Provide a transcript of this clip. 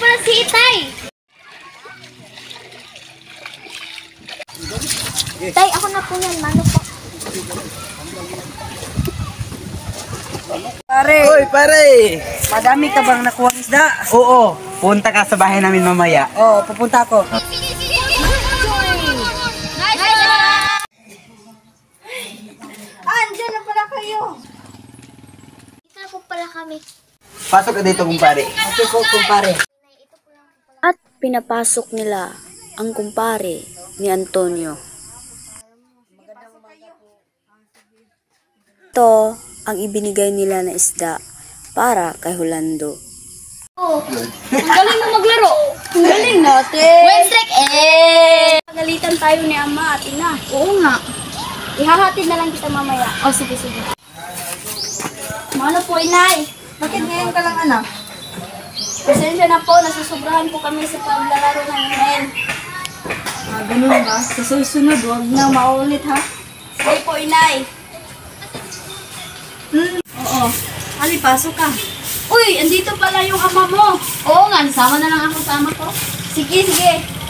pala si Itay. Tay, ako na po yan. Mano po? Pare! Hoy, pare! Madami ka bang nakuha isda? Oo, punta ka sa bahay namin mamaya. Oo, pupunta ako. Andiyan na pala kayo. Dito na po pala kami. Pasok ka dito, kumpare. Okay po, kumpare. At pinapasok nila ang kumpare ni Antonio. Ito ang ibinigay nila na isda para kay Rolando. Ang galing mo maglaro. Ang galing natin. Westreck, Pagalitan tayo ni Ama at Ina. Oo nga. Ihahatid na lang kita mamaya. Oh, sige, sige. Ano po, Inay? Bakit ngayon ka lang, anak? Pasensya na po, nasusobrahan po kami sa paglalaro namin. Ganun ba? Sa susunod, huwag na maulit, ha? Sige po, Inay. Oo. Ali, pasok ka. Uy, andito pala yung ama mo. Oo nga, nasama na lang ako sa ama ko. Sige, sige.